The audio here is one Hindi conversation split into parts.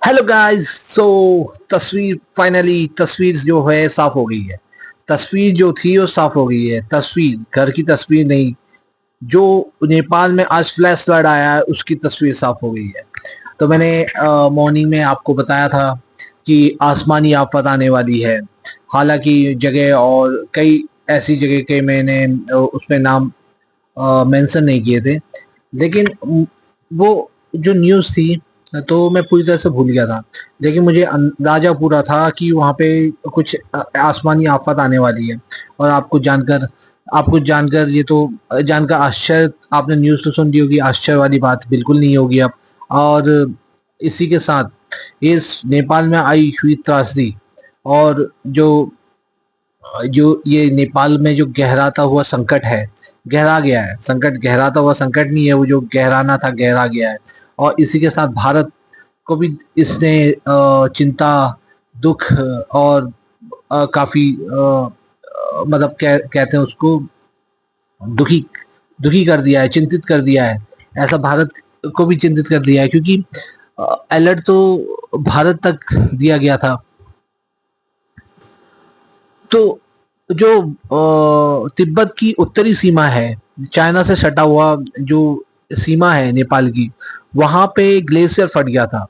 Hello guys. सो तस्वीर जो है साफ हो गई है। तस्वीर जो थी वो साफ हो गई है। तस्वीर घर की तस्वीर नहीं, जो नेपाल में आज फ्लैश फ्लड आया है उसकी तस्वीर साफ हो गई है। तो मैंने मॉर्निंग में आपको बताया था कि आसमानी आफत आने वाली है। हालांकि जगह और कई ऐसी जगह के मैंने उसमें नाम मेंशन नहीं किए थे, लेकिन वो जो न्यूज़ थी तो मैं पूरी तरह से भूल गया था। लेकिन मुझे अंदाजा पूरा था कि वहाँ पे कुछ आसमानी आफत आने वाली है। और आपको जानकर ये तो जानकर आश्चर्य, आपने न्यूज़ तो सुन ली होगी, आश्चर्य वाली बात बिल्कुल नहीं होगी अब। और इसी के साथ इस नेपाल में आई हुई त्रासदी और जो जो ये नेपाल में जो गहराता हुआ संकट है, गहरा गया है संकट, गहराता हुआ संकट नहीं है, वो जो गहराना था गहरा गया है। और इसी के साथ भारत को भी इसने चिंता, दुख और काफी मतलब कहते हैं उसको, दुखी दुखी कर दिया है, चिंतित कर दिया है। ऐसा भारत को भी चिंतित कर दिया है, क्योंकि अलर्ट तो भारत तक दिया गया था। तो जो तिब्बत की उत्तरी सीमा है, चाइना से सटा हुआ जो सीमा है नेपाल की, वहां पे ग्लेशियर फट गया था।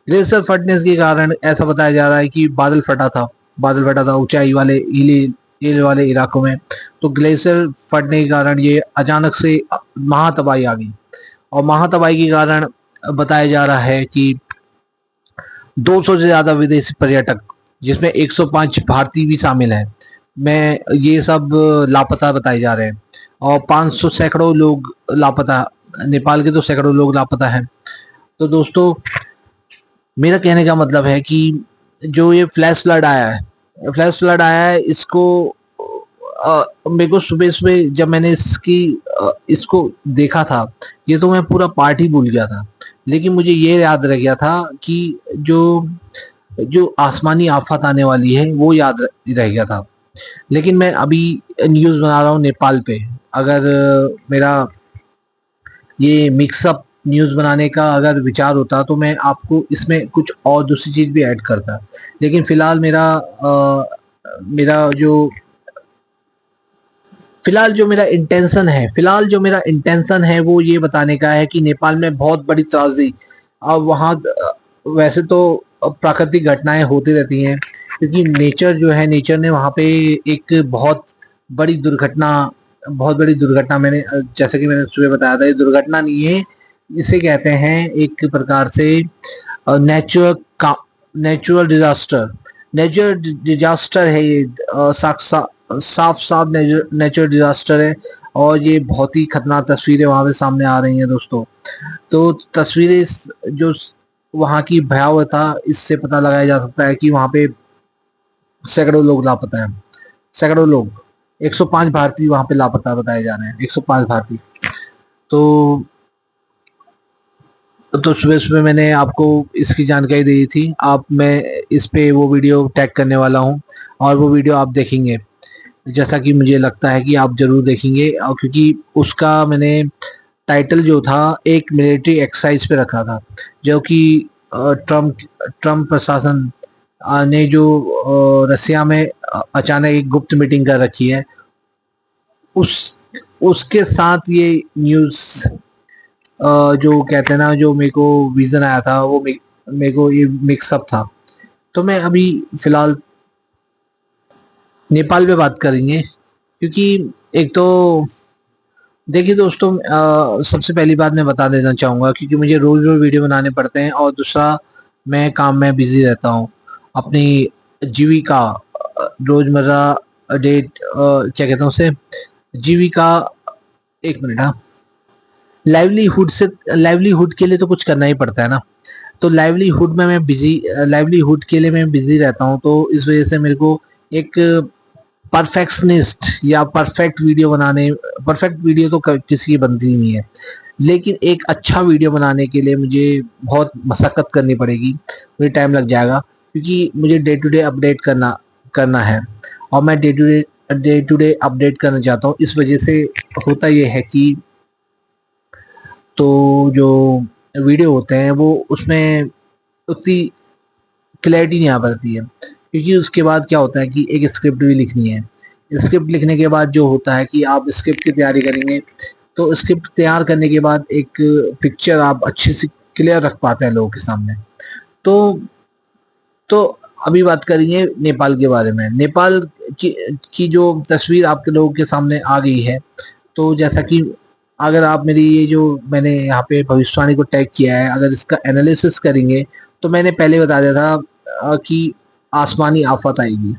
ग्लेशियर फटने के कारण ऐसा बताया जा रहा है कि बादल फटा था ऊंचाई वाले हिल वाले इलाकों में। तो ग्लेशियर फटने के कारण ये अचानक से महातबाही आ गई। और महातबाही के कारण बताया जा रहा है कि 200 से ज्यादा विदेशी पर्यटक, जिसमें 105 भारतीय भी शामिल हैं, में ये सब लापता बताए जा रहे हैं। और 500 सैकड़ों लोग लापता, नेपाल के तो सैकड़ों लोग लापता हैं। तो दोस्तों, मेरा कहने का मतलब है कि जो ये फ्लैश फ्लड आया है, इसको मेरे को सुबह सुबह जब मैंने इसको देखा था, ये तो मैं पूरा पार्ट ही भूल गया था। लेकिन मुझे ये याद रह गया था कि जो जो आसमानी आफत आने वाली है वो याद रह गया था। लेकिन मैं अभी न्यूज़ बना रहा हूँ नेपाल पे। अगर मेरा ये मिक्सअप न्यूज़ बनाने का अगर विचार होता तो मैं आपको इसमें कुछ और दूसरी चीज़ भी ऐड करता। लेकिन मेरा जो फिलहाल जो मेरा इंटेंशन है वो ये बताने का है कि नेपाल में बहुत बड़ी त्रासदी। अब वहाँ वैसे तो प्राकृतिक घटनाएं होती रहती हैं, क्योंकि नेचर ने वहाँ पे एक बहुत बड़ी दुर्घटना मैंने जैसे कि मैंने सुबह बताया था, ये दुर्घटना नहीं है, इसे कहते हैं एक प्रकार से natural natural disaster. Natural disaster है ये, साफ साफ नेचुरल डिजास्टर है। और ये बहुत ही खतरनाक तस्वीरें वहां पे सामने आ रही हैं दोस्तों। तो तस्वीरें जो वहां की भयावहता, इससे पता लगाया जा सकता है कि वहां पे सैकड़ों लोग लापता हैं। सैकड़ों लोग, 105 भारतीय वहां पे लापता बताए जा रहे हैं, 105 भारतीय। तो सुबह सुबह मैंने आपको इसकी जानकारी दी थी। आप मैं इस पे वो वीडियो टैग करने वाला हूँ, और वो वीडियो आप देखेंगे, जैसा कि मुझे लगता है कि आप जरूर देखेंगे। और क्योंकि उसका मैंने टाइटल जो था एक मिलिट्री एक्सरसाइज पे रखा था, जो कि ट्रम्प ट्रम्प प्रशासन ने जो रसिया में अचानक एक गुप्त मीटिंग कर रखी है, उस उसके साथ ये न्यूज़ जो कहते हैं ना, जो मेरे को विजन आया था, वो मेरे को ये मिक्सअप था। तो मैं अभी फिलहाल नेपाल पे बात करेंगे, क्योंकि एक तो देखिए दोस्तों, सबसे पहली बात मैं बता देना चाहूँगा, क्योंकि मुझे रोज रोज वीडियो बनाने पड़ते हैं, और दूसरा मैं काम में बिजी रहता हूँ। अपनी जीविका, रोजमर्रा क्या कहते हैं उसे, जीविका, एक मिनट, हाँ, लाइवलीहुड के लिए तो कुछ करना ही पड़ता है ना। तो लाइवलीहुड के लिए मैं बिजी रहता हूँ, तो इस वजह से मेरे को एक परफेक्शनिस्ट या परफेक्ट वीडियो तो किसी की बनती नहीं है। लेकिन एक अच्छा वीडियो बनाने के लिए मुझे बहुत मशक्कत करनी पड़ेगी, मुझे टाइम लग जाएगा, क्योंकि मुझे डे टू डे अपडेट करना है। और मैं डे टू डे अपडेट करना चाहता हूँ। इस वजह से होता ये है कि तो जो वीडियो होते हैं वो उसमें उतनी क्लैरिटी नहीं आ पाती है, क्योंकि उसके बाद क्या होता है कि एक स्क्रिप्ट भी लिखनी है। स्क्रिप्ट लिखने के बाद जो होता है कि आप स्क्रिप्ट की तैयारी करेंगे, तो स्क्रिप्ट तैयार करने के बाद एक पिक्चर आप अच्छे से क्लियर रख पाते हैं लोगों के सामने। तो तो अभी बात करेंगे नेपाल के बारे में। नेपाल की जो तस्वीर आपके लोगों के सामने आ गई है, तो जैसा कि अगर आप मेरी ये जो मैंने यहाँ पे भविष्यवाणी को टैग किया है, अगर इसका एनालिसिस करेंगे, तो मैंने पहले बता दिया था कि आसमानी आफत आएगी।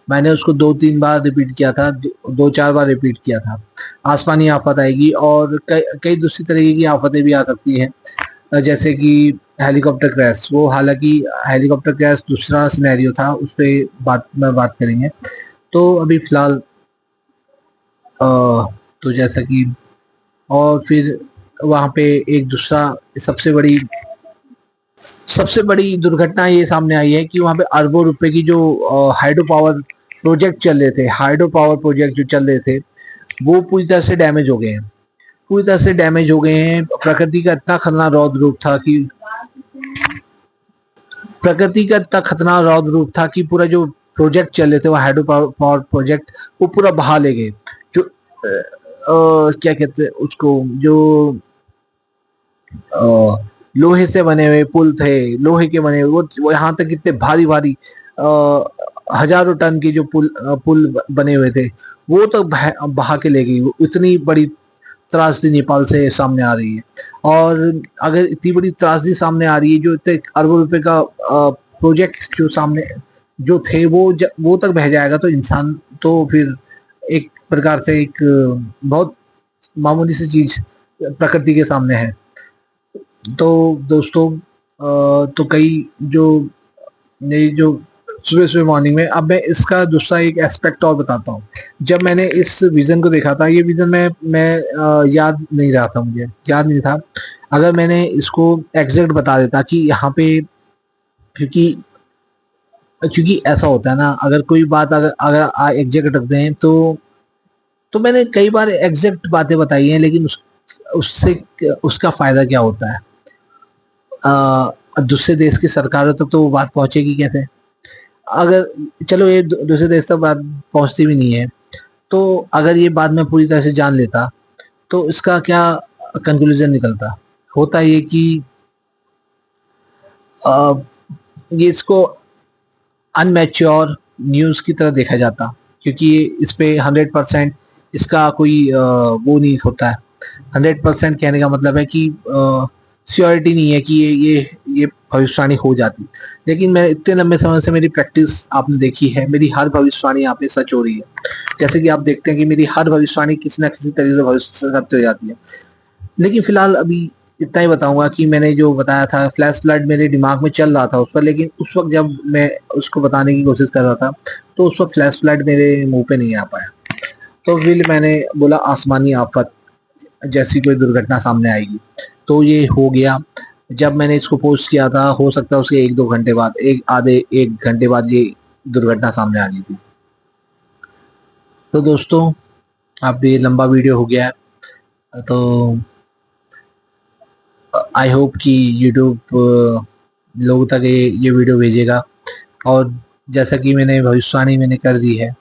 मैंने उसको 2-3 बार रिपीट किया था, 2-4 बार रिपीट किया था। आसमानी आफत आएगी और कई कई दूसरी तरीके की आफतें भी आ सकती हैं, जैसे कि हेलीकॉप्टर क्रैश। वो हालांकि हेलीकॉप्टर क्रैश दूसरा सिनेरियो था, उस पर बात करेंगे। तो अभी फिलहाल तो जैसा कि और फिर वहाँ पे एक दूसरा सबसे बड़ी दुर्घटना ये सामने आई है कि वहाँ पे अरबों रुपए की जो हाइड्रो पावर प्रोजेक्ट चल रहे थे, हाइड्रो पावर प्रोजेक्ट जो चल रहे थे, वो पूरी तरह से डैमेज हो गए हैं। पूरी तरह से डैमेज हो गए हैं। प्रकृति का इतना खतरनाक रौद्र रूप था कि पूरा जो प्रोजेक्ट चल रहे थे, वो हाइड्रो पावर प्रोजेक्ट, वो पूरा बहा ले गए। जो क्या कहते हैं उसको, जो लोहे से बने हुए पुल थे, लोहे के बने हुए, वो यहाँ तक कितने भारी भारी हजारों टन के जो पुल बने हुए थे, वो तो बहा के ले गई। वो इतनी बड़ी त्रासदी नेपाल से सामने आ रही है। और अगर इतनी बड़ी त्रासदी सामने आ रही है, जो इतने अरबों रुपए का प्रोजेक्ट जो सामने जो थे, वो तक बह जाएगा, तो इंसान तो फिर एक प्रकार से एक बहुत मामूली सी चीज प्रकृति के सामने है। तो दोस्तों, तो कई जो मेरी जो सुबह सुबह मॉर्निंग में, अब मैं इसका दूसरा एक एस्पेक्ट और बताता हूँ। जब मैंने इस विजन को देखा था, ये विजन मैं याद नहीं रहा था, मुझे याद नहीं था। अगर मैंने इसको एग्जैक्ट बता देता कि यहाँ पे, क्योंकि क्योंकि ऐसा होता है ना, अगर कोई बात अगर अगर एग्जैक्ट रखते हैं, तो मैंने कई बार एग्जैक्ट बातें बताई हैं, लेकिन उससे उसका फायदा क्या होता है? दूसरे देश की सरकारों तक तो वो बात पहुंचेगी कैसे? अगर चलो ये दूसरे देश तक बात पहुंचती भी नहीं है, तो अगर ये बात मैं पूरी तरह से जान लेता, तो इसका क्या कंक्लूजन निकलता? होता ये कि अ, ये इसको अनमैच्योर न्यूज़ की तरह देखा जाता, क्योंकि इस पे 100% इसका कोई वो नहीं होता है। 100% कहने का मतलब है कि श्योरिटी नहीं है कि ये भविष्यवाणी हो जाती। लेकिन मैं इतने लंबे समय से मेरी प्रैक्टिस आपने देखी है, मेरी हर भविष्यवाणी यहाँ पे सच हो रही है। जैसे कि आप देखते हैं कि मेरी हर भविष्यवाणी किसी ना किसी तरीके से भविष्य सत्य हो जाती है। लेकिन फिलहाल अभी इतना ही बताऊंगा कि मैंने जो बताया था, फ्लैश फ्लड मेरे दिमाग में चल रहा था उस पर, लेकिन उस वक्त जब मैं उसको बताने की कोशिश कर रहा था, तो उस वक्त फ्लैश फ्लड मेरे मुंह पे नहीं आ पाया। तो फिर मैंने बोला आसमानी आफत जैसी कोई दुर्घटना सामने आएगी, तो ये हो गया। जब मैंने इसको पोस्ट किया था, हो सकता है उसके 1-2 घंटे बाद, आधे 1 घंटे बाद ये दुर्घटना सामने आ गई थी। तो दोस्तों, अब ये लंबा वीडियो हो गया है, तो आई होप कि यूट्यूब लोगों तक ये वीडियो भेजेगा। और जैसा कि मैंने भविष्यवाणी मैंने कर दी है,